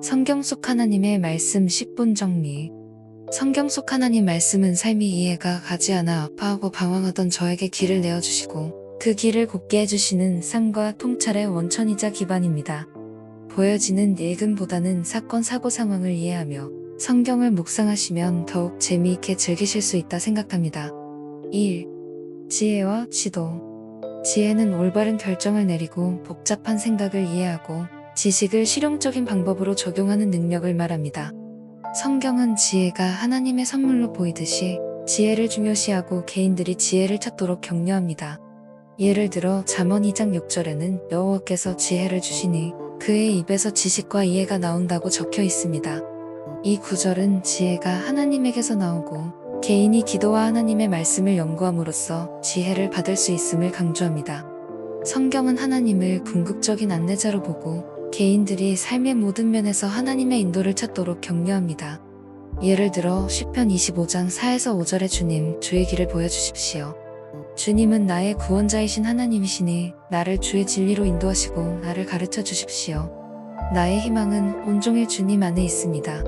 성경 속 하나님의 말씀 10분 정리. 성경 속 하나님 말씀은 삶이 이해가 가지 않아 아파하고 방황하던 저에게 길을 내어주시고 그 길을 곱게 해주시는 삶과 통찰의 원천이자 기반입니다. 보여지는 읽음보다는 사건 사고 상황을 이해하며 성경을 묵상하시면 더욱 재미있게 즐기실 수 있다 생각합니다. 1. 지혜와 지도. 지혜는 올바른 결정을 내리고 복잡한 생각을 이해하고 지식을 실용적인 방법으로 적용하는 능력을 말합니다. 성경은 지혜가 하나님의 선물로 보이듯이 지혜를 중요시하고 개인들이 지혜를 찾도록 격려합니다. 예를 들어 잠언 2장 6절에는 여호와께서 지혜를 주시니 그의 입에서 지식과 이해가 나온다고 적혀 있습니다. 이 구절은 지혜가 하나님에게서 나오고 개인이 기도와 하나님의 말씀을 연구함으로써 지혜를 받을 수 있음을 강조합니다. 성경은 하나님을 궁극적인 안내자로 보고 개인들이 삶의 모든 면에서 하나님의 인도를 찾도록 격려합니다. 예를 들어 시편 25장 4에서 5절에 주님, 주의 길을 보여주십시오. 주님은 나의 구원자이신 하나님이시니 나를 주의 진리로 인도하시고 나를 가르쳐 주십시오. 나의 희망은 온종일 주님 안에 있습니다.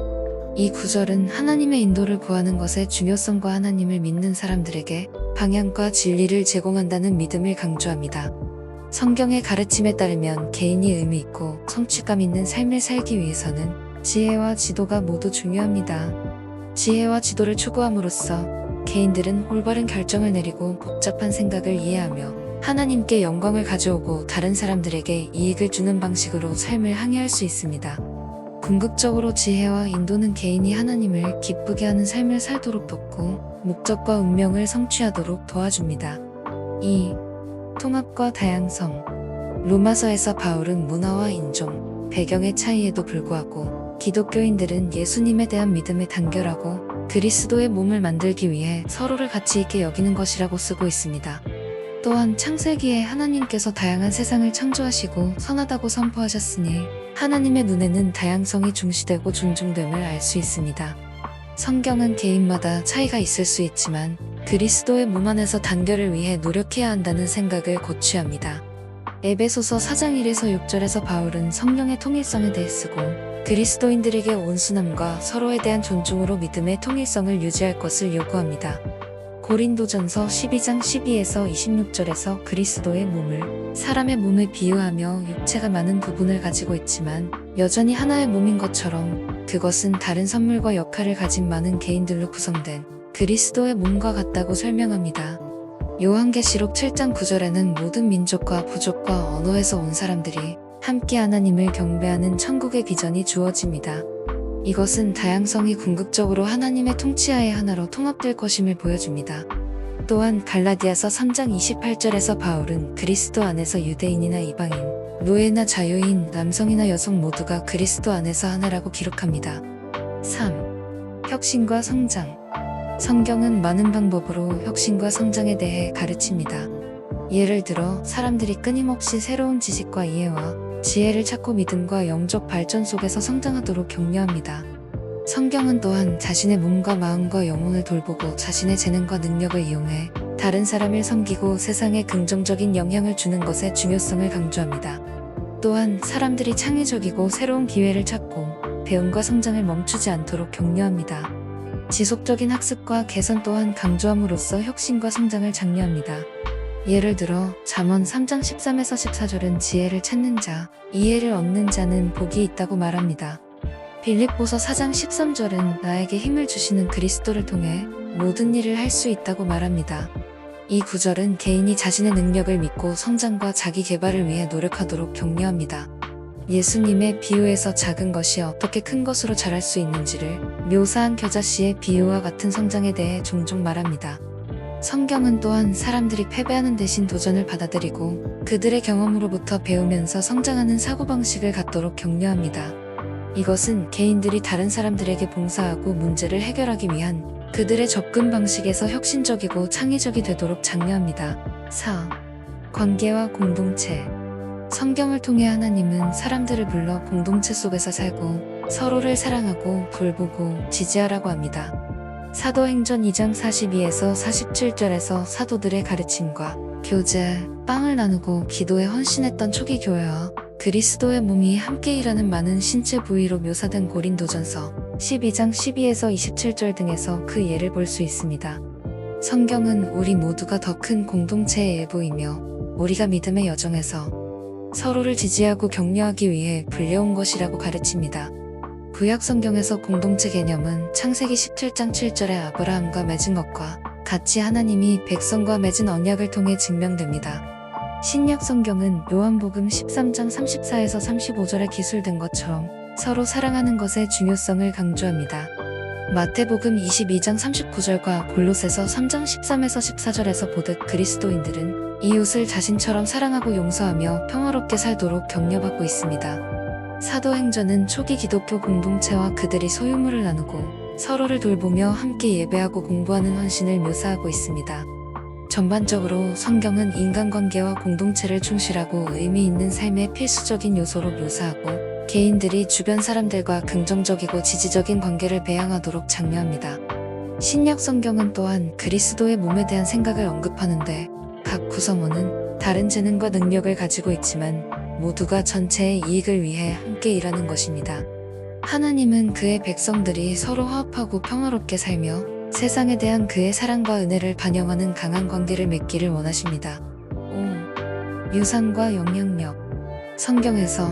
이 구절은 하나님의 인도를 구하는 것의 중요성과 하나님을 믿는 사람들에게 방향과 진리를 제공한다는 믿음을 강조합니다. 성경의 가르침에 따르면 개인이 의미 있고 성취감 있는 삶을 살기 위해서는 지혜와 지도가 모두 중요합니다. 지혜와 지도를 추구함으로써 개인들은 올바른 결정을 내리고 복잡한 생각을 이해하며 하나님께 영광을 가져오고 다른 사람들에게 이익을 주는 방식으로 삶을 항해할 수 있습니다. 궁극적으로 지혜와 인도는 개인이 하나님을 기쁘게 하는 삶을 살도록 돕고 목적과 운명을 성취하도록 도와줍니다. 2. 통합과 다양성. 로마서에서 바울은 문화와 인종, 배경의 차이에도 불구하고 기독교인들은 예수님에 대한 믿음을 단결하고 그리스도의 몸을 만들기 위해 서로를 가치 있게 여기는 것이라고 쓰고 있습니다. 또한 창세기에 하나님께서 다양한 세상을 창조하시고 선하다고 선포하셨으니 하나님의 눈에는 다양성이 중시되고 존중됨을 알 수 있습니다. 성경은 개인마다 차이가 있을 수 있지만 그리스도의 몸 안에서 단결을 위해 노력해야 한다는 생각을 고취합니다. 에베소서 4장 1에서 6절에서 바울은 성령의 통일성에 대해 쓰고 그리스도인들에게 온순함과 서로에 대한 존중으로 믿음의 통일성을 유지할 것을 요구합니다. 고린도전서 12장 12에서 26절에서 그리스도의 몸을 사람의 몸에 비유하며 육체가 많은 부분을 가지고 있지만 여전히 하나의 몸인 것처럼 그것은 다른 선물과 역할을 가진 많은 개인들로 구성된 그리스도의 몸과 같다고 설명합니다. 요한계시록 7장 9절에는 모든 민족과 부족과 언어에서 온 사람들이 함께 하나님을 경배하는 천국의 비전이 주어집니다. 이것은 다양성이 궁극적으로 하나님의 통치하에 하나로 통합될 것임을 보여줍니다. 또한 갈라디아서 3장 28절에서 바울은 그리스도 안에서 유대인이나 이방인, 노예나 자유인, 남성이나 여성 모두가 그리스도 안에서 하나라고 기록합니다. 3. 혁신과 성장. 성경은 많은 방법으로 혁신과 성장에 대해 가르칩니다. 예를 들어 사람들이 끊임없이 새로운 지식과 이해와 지혜를 찾고 믿음과 영적 발전 속에서 성장하도록 격려합니다. 성경은 또한 자신의 몸과 마음과 영혼을 돌보고 자신의 재능과 능력을 이용해 다른 사람을 섬기고 세상에 긍정적인 영향을 주는 것의 중요성을 강조합니다. 또한 사람들이 창의적이고 새로운 기회를 찾고 배움과 성장을 멈추지 않도록 격려합니다. 지속적인 학습과 개선 또한 강조함으로써 혁신과 성장을 장려합니다. 예를 들어 잠언 3장 13에서 14절은 지혜를 찾는 자, 이해를 얻는 자는 복이 있다고 말합니다. 빌립보서 4장 13절은 나에게 힘을 주시는 그리스도를 통해 모든 일을 할 수 있다고 말합니다. 이 구절은 개인이 자신의 능력을 믿고 성장과 자기 개발을 위해 노력하도록 격려합니다. 예수님의 비유에서 작은 것이 어떻게 큰 것으로 자랄 수 있는지를 묘사한 겨자씨의 비유와 같은 성장에 대해 종종 말합니다. 성경은 또한 사람들이 패배하는 대신 도전을 받아들이고 그들의 경험으로부터 배우면서 성장하는 사고방식을 갖도록 격려합니다. 이것은 개인들이 다른 사람들에게 봉사하고 문제를 해결하기 위한 그들의 접근 방식에서 혁신적이고 창의적이 되도록 장려합니다. 4. 관계와 공동체. 성경을 통해 하나님은 사람들을 불러 공동체 속에서 살고 서로를 사랑하고 돌보고 지지하라고 합니다. 사도행전 2장 42에서 47절에서 사도들의 가르침과 교제, 빵을 나누고 기도에 헌신했던 초기 교회와 그리스도의 몸이 함께 일하는 많은 신체 부위로 묘사된 고린도전서 12장 12에서 27절 등에서 그 예를 볼 수 있습니다. 성경은 우리 모두가 더 큰 공동체의 일부이며 우리가 믿음의 여정에서 서로를 지지하고 격려하기 위해 불려온 것이라고 가르칩니다. 구약 성경에서 공동체 개념은 창세기 17장 7절의 아브라함과 맺은 것과 같이 하나님이 백성과 맺은 언약을 통해 증명됩니다. 신약 성경은 요한복음 13장 34에서 35절에 기술된 것처럼 서로 사랑하는 것의 중요성을 강조합니다. 마태복음 22장 39절과 골로새서 3장 13에서 14절에서 보듯 그리스도인들은 이웃을 자신처럼 사랑하고 용서하며 평화롭게 살도록 격려받고 있습니다. 사도행전은 초기 기독교 공동체와 그들이 소유물을 나누고 서로를 돌보며 함께 예배하고 공부하는 헌신을 묘사하고 있습니다. 전반적으로 성경은 인간관계와 공동체를 충실하고 의미 있는 삶의 필수적인 요소로 묘사하고 개인들이 주변 사람들과 긍정적이고 지지적인 관계를 배양하도록 장려합니다. 신약 성경은 또한 그리스도의 몸에 대한 생각을 언급하는데 각 구성원은 다른 재능과 능력을 가지고 있지만 모두가 전체의 이익을 위해 함께 일하는 것입니다. 하나님은 그의 백성들이 서로 화합하고 평화롭게 살며 세상에 대한 그의 사랑과 은혜를 반영하는 강한 관계를 맺기를 원하십니다. 5. 유산과 영향력. 성경에서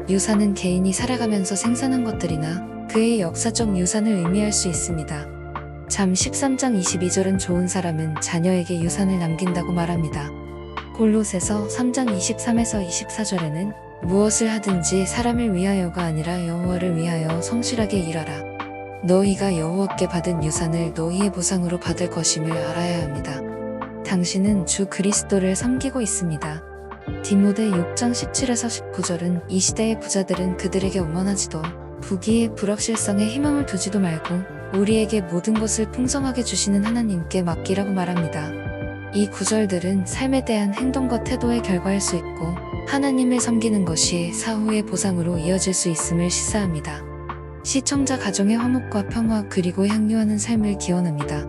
유산은 개인이 살아가면서 생산한 것들이나 그의 역사적 유산을 의미할 수 있습니다. 잠 13장 22절은 좋은 사람은 자녀에게 유산을 남긴다고 말합니다. 골로새서 3장 23에서 24절에는 무엇을 하든지 사람을 위하여가 아니라 여호와를 위하여 성실하게 일하라. 너희가 여호와께 받은 유산을 너희의 보상으로 받을 것임을 알아야 합니다. 당신은 주 그리스도를 섬기고 있습니다. 디모데 6장 17에서 19절은 이 시대의 부자들은 그들에게 오만하지도 부귀의 불확실성에 희망을 두지도 말고 우리에게 모든 것을 풍성하게 주시는 하나님께 맡기라고 말합니다. 이 구절들은 삶에 대한 행동과 태도의 결과일 수 있고 하나님을 섬기는 것이 사후의 보상으로 이어질 수 있음을 시사합니다. 시청자 가정의 화목과 평화 그리고 향유하는 삶을 기원합니다.